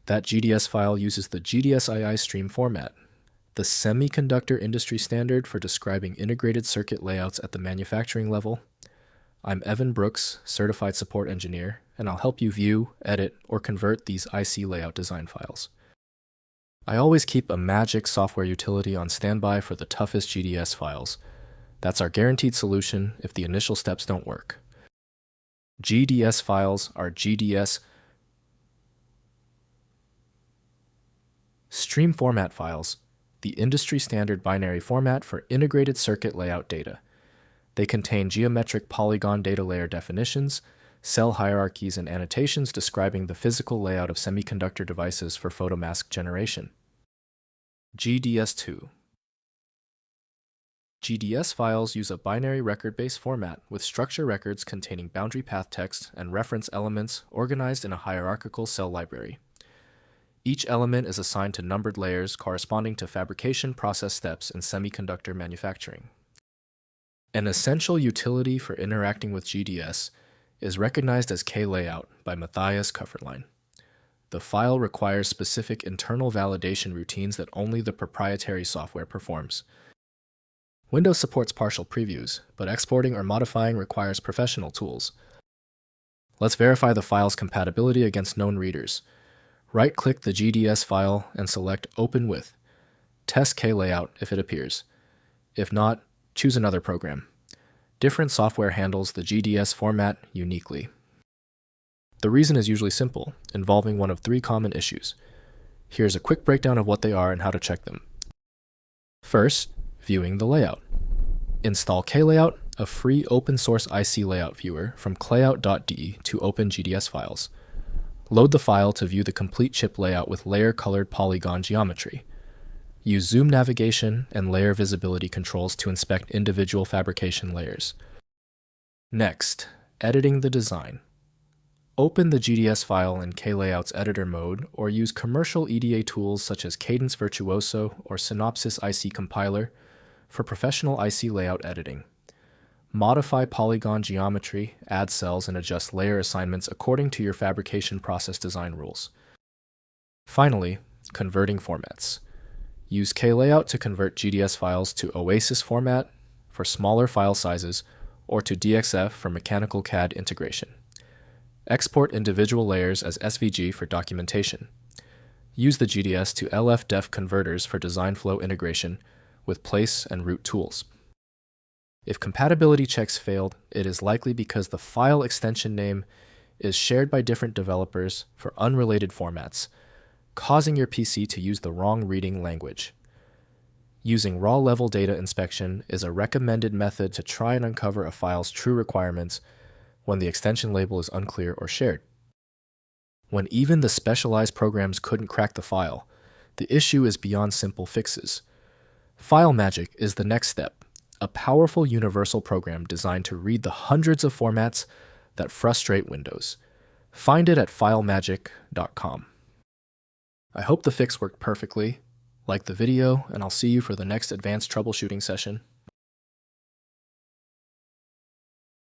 That GDS file uses the GDSII Stream Format, the semiconductor industry standard for describing integrated circuit layouts at the manufacturing level. I'm Evan Brooks, Certified Support Engineer, and I'll help you view, edit, or convert these IC layout design files. I always keep a magic software utility on standby for the toughest GDS files. That's our guaranteed solution if the initial steps don't work. GDS files are GDS Stream Format files, the industry standard binary format for integrated circuit layout data. They contain geometric polygon data layer definitions, cell hierarchies, and annotations describing the physical layout of semiconductor devices for photomask generation. GDS2. GDS files use a binary record-based format with structure records containing boundary path text and reference elements organized in a hierarchical cell library. Each element is assigned to numbered layers corresponding to fabrication process steps in semiconductor manufacturing. An essential utility for interacting with GDS is recognized as KLayout by Matthias Kufferlein. The file requires specific internal validation routines that only the proprietary software performs. Windows supports partial previews, but exporting or modifying requires professional tools. Let's verify the file's compatibility against known readers. Right-click the GDS file and select Open With. Test KLayout if it appears. If not, choose another program. Different software handles the GDS format uniquely. The reason is usually simple, involving one of three common issues. Here's a quick breakdown of what they are and how to check them. First, viewing the layout. Install KLayout, a free open-source IC layout viewer from klayout.de to open GDS files. Load the file to view the complete chip layout with layer-colored polygon geometry. Use zoom navigation and layer visibility controls to inspect individual fabrication layers. Next, editing the design. Open the GDS file in KLayout's editor mode or use commercial EDA tools such as Cadence Virtuoso or Synopsys IC Compiler for professional IC layout editing. Modify polygon geometry, add cells, and adjust layer assignments according to your fabrication process design rules. Finally, converting formats. Use KLayout to convert GDS files to OASIS format for smaller file sizes or to DXF for mechanical CAD integration. Export individual layers as SVG for documentation. Use the GDS to LF-DEF converters for design flow integration with place and route tools. If compatibility checks failed, it is likely because the file extension name is shared by different developers for unrelated formats, causing your PC to use the wrong reading language. Using raw-level data inspection is a recommended method to try and uncover a file's true requirements when the extension label is unclear or shared. When even the specialized programs couldn't crack the file, the issue is beyond simple fixes. FileMagick is the next step, a powerful universal program designed to read the hundreds of formats that frustrate Windows. Find it at filemagick.com. I hope the fix worked perfectly. Like the video, and I'll see you for the next advanced troubleshooting session.